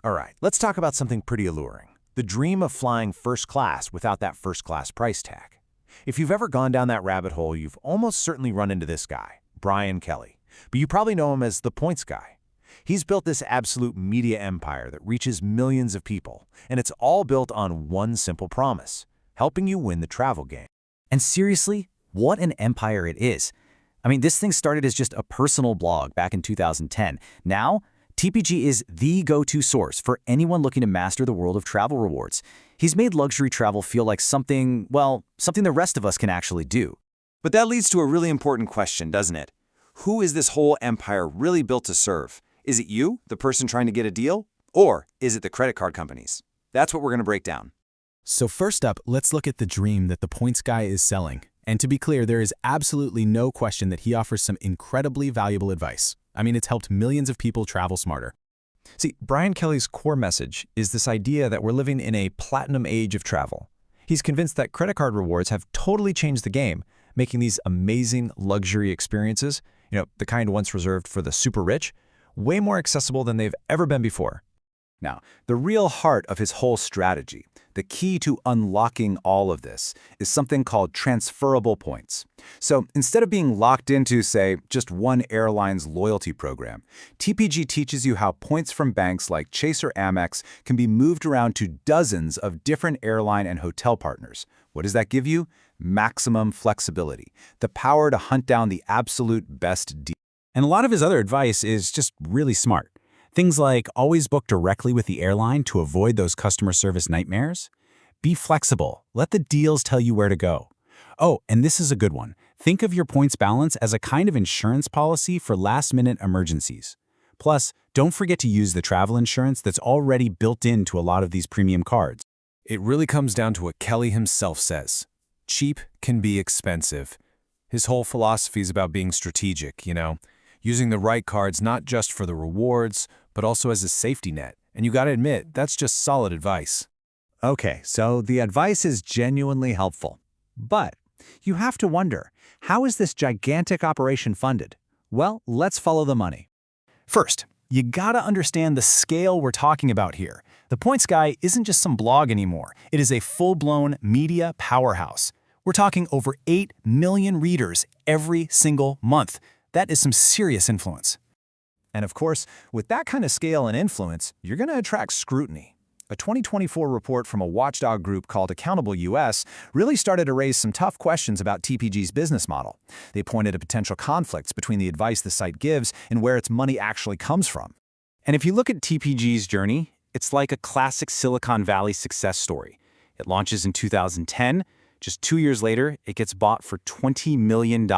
All right, let's talk about something pretty alluring. The dream of flying first class without that first class price tag. If you've ever gone down that rabbit hole, you've almost certainly run into this guy, Brian Kelly. But you probably know him as the Points Guy. He's built this absolute media empire that reaches millions of people, and it's all built on one simple promise: helping you win the travel game. And seriously, what an empire it is. I mean, this thing started as just a personal blog back in 2010. Now, TPG is the go-to source for anyone looking to master the world of travel rewards. He's made luxury travel feel like something, well, something the rest of us can actually do. But that leads to a really important question, doesn't it? Who is this whole empire really built to serve? Is it you, the person trying to get a deal? Or is it the credit card companies? That's what we're going to break down. So first up, let's look at the dream that the Points Guy is selling. And to be clear, there is absolutely no question that he offers some incredibly valuable advice. I mean, it's helped millions of people travel smarter. See, Brian Kelly's core message is this idea that we're living in a platinum age of travel. He's convinced that credit card rewards have totally changed the game, making these amazing luxury experiences, the kind once reserved for the super rich, way more accessible than they've ever been before. Now, the real heart of his whole strategy, the key to unlocking all of this, is something called transferable points. So instead of being locked into, say, just one airline's loyalty program, TPG teaches you how points from banks like Chase or Amex can be moved around to dozens of different airline and hotel partners. What does that give you? Maximum flexibility, the power to hunt down the absolute best deal. And a lot of his other advice is just really smart. Things like always book directly with the airline to avoid those customer service nightmares. Be flexible. Let the deals tell you where to go. Oh, and this is a good one. Think of your points balance as a kind of insurance policy for last-minute emergencies. Plus, don't forget to use the travel insurance that's already built into a lot of these premium cards. It really comes down to what Kelly himself says. Cheap can be expensive. His whole philosophy is about being strategic, using the right cards not just for the rewards, but also as a safety net. And you gotta admit, that's just solid advice. Okay, so the advice is genuinely helpful. But you have to wonder, how is this gigantic operation funded? Well, let's follow the money. First, you gotta understand the scale we're talking about here. The Points Guy isn't just some blog anymore. It is a full-blown media powerhouse. We're talking over 8 million readers every single month. That is some serious influence. And of course, with that kind of scale and influence, you're going to attract scrutiny. A 2024 report from a watchdog group called Accountable US really started to raise some tough questions about TPG's business model. They pointed to potential conflicts between the advice the site gives and where its money actually comes from. And if you look at TPG's journey, it's like a classic Silicon Valley success story. It launches in 2010. Just 2 years later, it gets bought for $20 million.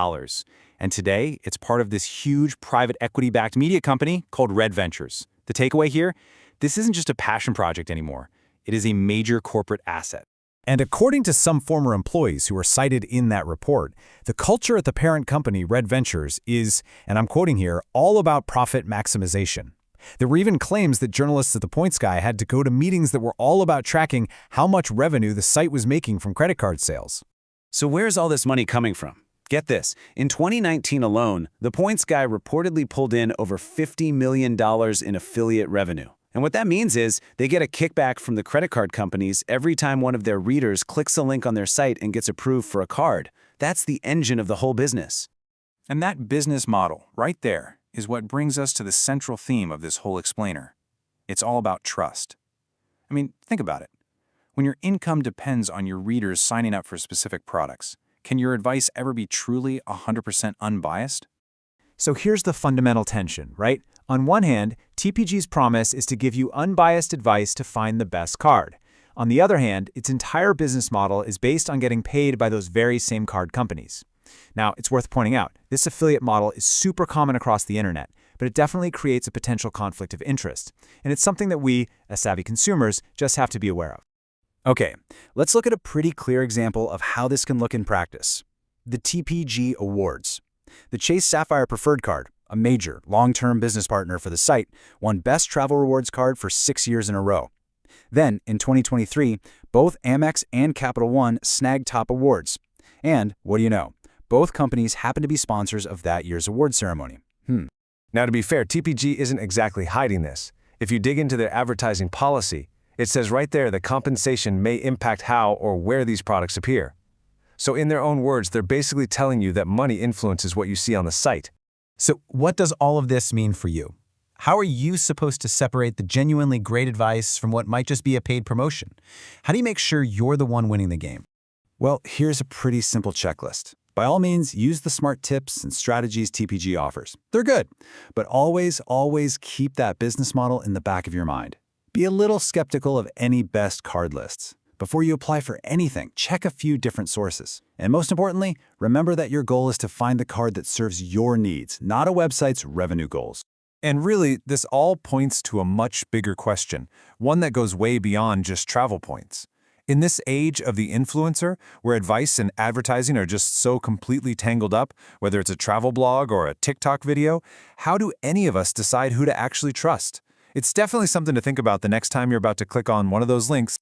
And today, it's part of this huge private equity-backed media company called Red Ventures. The takeaway here? This isn't just a passion project anymore. It is a major corporate asset. And according to some former employees who were cited in that report, the culture at the parent company, Red Ventures, is, and I'm quoting here, all about profit maximization. There were even claims that journalists at the Points Guy had to go to meetings that were all about tracking how much revenue the site was making from credit card sales. So where's all this money coming from? Get this, in 2019 alone, the Points Guy reportedly pulled in over $50 million in affiliate revenue. And what that means is they get a kickback from the credit card companies every time one of their readers clicks a link on their site and gets approved for a card. That's the engine of the whole business. And that business model, right there, is what brings us to the central theme of this whole explainer. It's all about trust. I mean, think about it. When your income depends on your readers signing up for specific products, can your advice ever be truly 100% unbiased? So here's the fundamental tension, right? On one hand, TPG's promise is to give you unbiased advice to find the best card. On the other hand, its entire business model is based on getting paid by those very same card companies. Now, it's worth pointing out, this affiliate model is super common across the internet, but it definitely creates a potential conflict of interest. And it's something that we, as savvy consumers, just have to be aware of. Okay, let's look at a pretty clear example of how this can look in practice. The TPG Awards. The Chase Sapphire Preferred Card, a major, long-term business partner for the site, won Best Travel Rewards Card for 6 years in a row. Then, in 2023, both Amex and Capital One snagged top awards. And, what do you know? Both companies happen to be sponsors of that year's award ceremony. Now, to be fair, TPG isn't exactly hiding this. If you dig into their advertising policy, it says right there that compensation may impact how or where these products appear. So in their own words, they're basically telling you that money influences what you see on the site. So what does all of this mean for you? How are you supposed to separate the genuinely great advice from what might just be a paid promotion? How do you make sure you're the one winning the game? Well, here's a pretty simple checklist. By all means, use the smart tips and strategies TPG offers. They're good, but always keep that business model in the back of your mind. Be a little skeptical of any best card lists. Before you apply for anything, check a few different sources. And most importantly, remember that your goal is to find the card that serves your needs, not a website's revenue goals. And really, this all points to a much bigger question, one that goes way beyond just travel points. In this age of the influencer, where advice and advertising are just so completely tangled up, whether it's a travel blog or a TikTok video, how do any of us decide who to actually trust? It's definitely something to think about the next time you're about to click on one of those links